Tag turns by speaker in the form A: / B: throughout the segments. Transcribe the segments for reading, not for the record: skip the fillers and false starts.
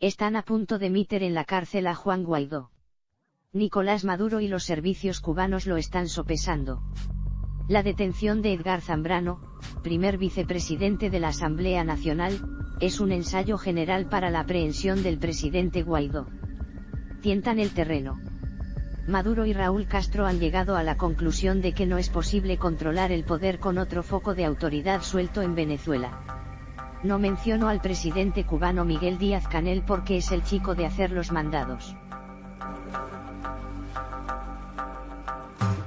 A: Están a punto de meter en la cárcel a Juan Guaidó. Nicolás Maduro y los servicios cubanos lo están sopesando. La detención de Edgar Zambrano, primer vicepresidente de la Asamblea Nacional, es un ensayo general para la aprehensión del presidente Guaidó. Tientan el terreno. Maduro y Raúl Castro han llegado a la conclusión de que no es posible controlar el poder con otro foco de autoridad suelto en Venezuela. No menciono al presidente cubano Miguel Díaz-Canel porque es el chico de hacer los mandados.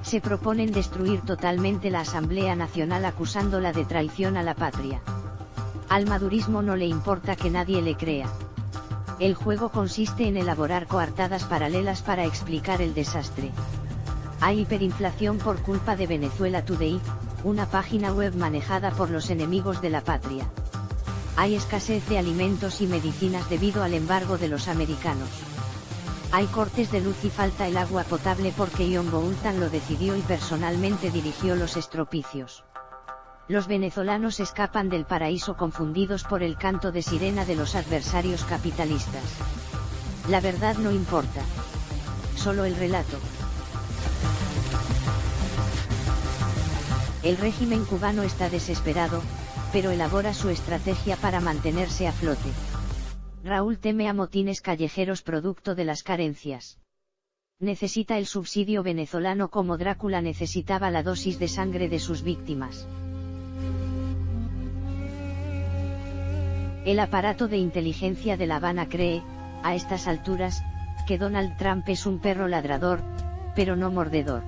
A: Se proponen destruir totalmente la Asamblea Nacional acusándola de traición a la patria. Al madurismo no le importa que nadie le crea. El juego consiste en elaborar coartadas paralelas para explicar el desastre. Hay hiperinflación por culpa de Venezuela Today, una página web manejada por los enemigos de la patria. Hay escasez de alimentos y medicinas debido al embargo de los americanos. Hay cortes de luz y falta el agua potable porque John Bolton lo decidió y personalmente dirigió los estropicios. Los venezolanos escapan del paraíso confundidos por el canto de sirena de los adversarios capitalistas. La verdad no importa. Solo el relato. El régimen cubano está desesperado, pero elabora su estrategia para mantenerse a flote. Raúl teme a motines callejeros producto de las carencias. Necesita el subsidio venezolano como Drácula necesitaba la dosis de sangre de sus víctimas. El aparato de inteligencia de La Habana cree, a estas alturas, que Donald Trump es un perro ladrador, pero no mordedor.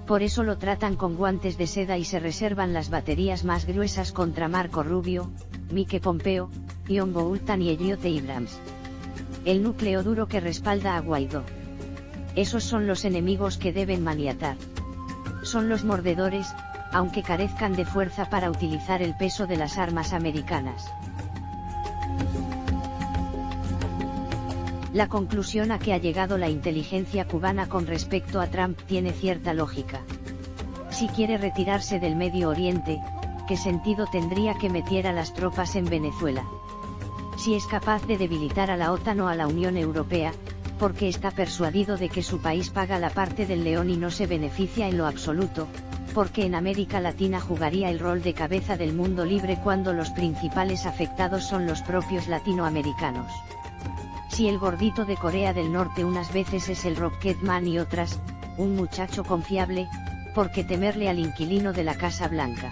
A: Por eso lo tratan con guantes de seda y se reservan las baterías más gruesas contra Marco Rubio, Mike Pompeo, John Bolton y Elliot Abrams. El núcleo duro que respalda a Guaidó. Esos son los enemigos que deben maniatar. Son los mordedores, aunque carezcan de fuerza para utilizar el peso de las armas americanas. La conclusión a que ha llegado la inteligencia cubana con respecto a Trump tiene cierta lógica. Si quiere retirarse del Medio Oriente, ¿qué sentido tendría que metiera las tropas en Venezuela? Si es capaz de debilitar a la OTAN o a la Unión Europea, porque está persuadido de que su país paga la parte del león y no se beneficia en lo absoluto, porque en América Latina jugaría el rol de cabeza del mundo libre cuando los principales afectados son los propios latinoamericanos. Si el gordito de Corea del Norte unas veces es el Rocketman y otras, un muchacho confiable, ¿por qué temerle al inquilino de la Casa Blanca?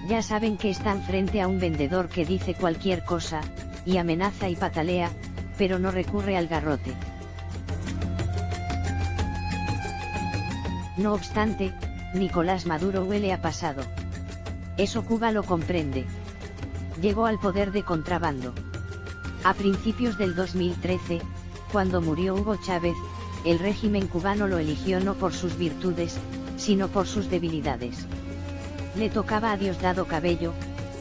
A: Ya saben que están frente a un vendedor que dice cualquier cosa, y amenaza y patalea, pero no recurre al garrote. No obstante, Nicolás Maduro huele a pasado. Eso Cuba lo comprende. Llegó al poder de contrabando. A principios del 2013, cuando murió Hugo Chávez, el régimen cubano lo eligió no por sus virtudes, sino por sus debilidades. Le tocaba a Diosdado Cabello,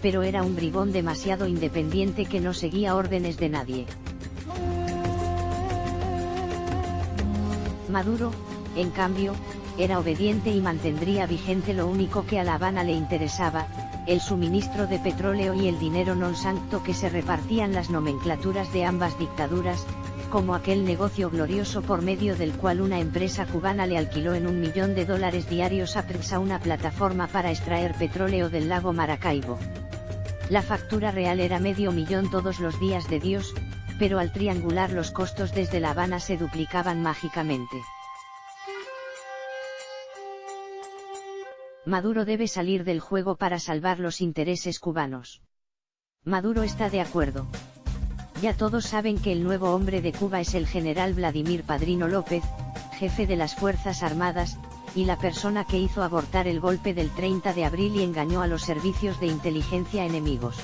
A: pero era un bribón demasiado independiente que no seguía órdenes de nadie. Maduro, en cambio, era obediente y mantendría vigente lo único que a La Habana le interesaba, el suministro de petróleo y el dinero non sancto que se repartían las nomenclaturas de ambas dictaduras, como aquel negocio glorioso por medio del cual una empresa cubana le alquiló en $1 millón diarios a PREPSA una plataforma para extraer petróleo del lago Maracaibo. La factura real era $500,000 todos los días de Dios, pero al triangular los costos desde La Habana se duplicaban mágicamente. Maduro debe salir del juego para salvar los intereses cubanos. Maduro está de acuerdo. Ya todos saben que el nuevo hombre de Cuba es el general Vladimir Padrino López, jefe de las Fuerzas Armadas, y la persona que hizo abortar el golpe del 30 de abril y engañó a los servicios de inteligencia enemigos.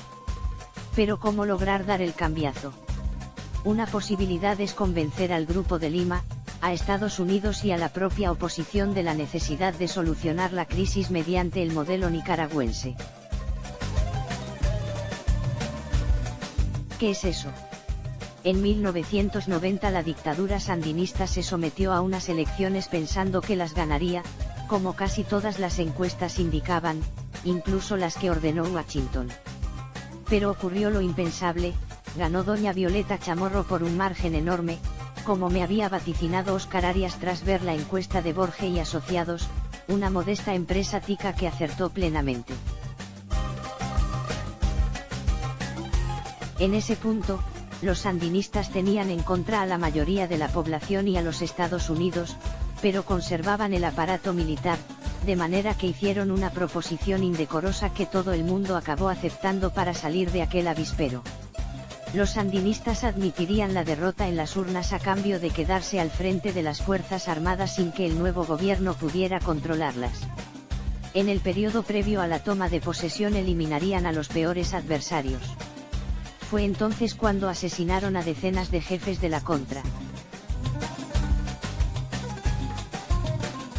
A: Pero ¿cómo lograr dar el cambiazo? Una posibilidad es convencer al Grupo de Lima, a Estados Unidos y a la propia oposición de la necesidad de solucionar la crisis mediante el modelo nicaragüense. ¿Qué es eso? En 1990 la dictadura sandinista se sometió a unas elecciones pensando que las ganaría, como casi todas las encuestas indicaban, incluso las que ordenó Washington. Pero ocurrió lo impensable, ganó doña Violeta Chamorro por un margen enorme, como me había vaticinado Óscar Arias tras ver la encuesta de Borge y Asociados, una modesta empresa tica que acertó plenamente. En ese punto, los sandinistas tenían en contra a la mayoría de la población y a los Estados Unidos, pero conservaban el aparato militar, de manera que hicieron una proposición indecorosa que todo el mundo acabó aceptando para salir de aquel avispero. Los sandinistas admitirían la derrota en las urnas a cambio de quedarse al frente de las Fuerzas Armadas sin que el nuevo gobierno pudiera controlarlas. En el periodo previo a la toma de posesión eliminarían a los peores adversarios. Fue entonces cuando asesinaron a decenas de jefes de la Contra.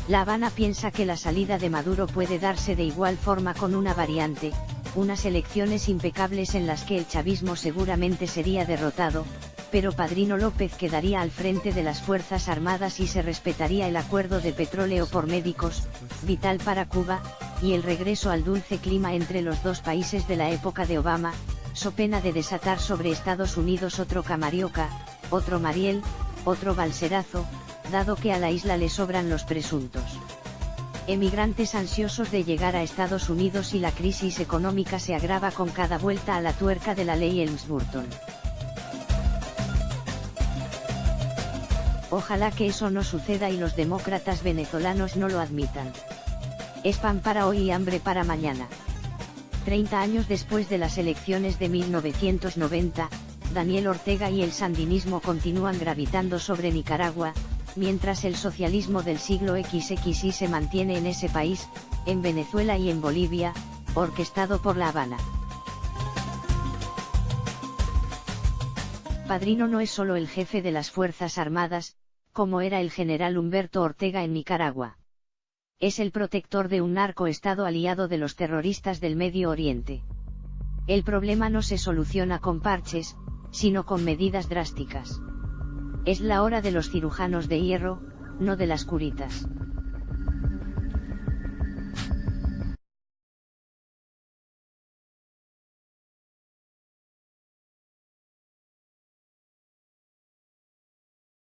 A: La Habana piensa que la salida de Maduro puede darse de igual forma con una variante, unas elecciones impecables en las que el chavismo seguramente sería derrotado, pero Padrino López quedaría al frente de las Fuerzas Armadas y se respetaría el acuerdo de petróleo por médicos, vital para Cuba, y el regreso al dulce clima entre los dos países de la época de Obama, so pena de desatar sobre Estados Unidos otro Camarioca, otro Mariel, otro Balserazo, dado que a la isla le sobran los presuntos emigrantes ansiosos de llegar a Estados Unidos y la crisis económica se agrava con cada vuelta a la tuerca de la ley Helms-Burton. Ojalá que eso no suceda y los demócratas venezolanos no lo admitan. Es pan para hoy y hambre para mañana. 30 años después de las elecciones de 1990, Daniel Ortega y el sandinismo continúan gravitando sobre Nicaragua, mientras el socialismo del siglo XXI se mantiene en ese país, en Venezuela y en Bolivia, orquestado por La Habana. Padrino no es solo el jefe de las Fuerzas Armadas, como era el general Humberto Ortega en Nicaragua. Es el protector de un narcoestado aliado de los terroristas del Medio Oriente. El problema no se soluciona con parches, sino con medidas drásticas. Es la hora de los cirujanos de hierro, no de las curitas.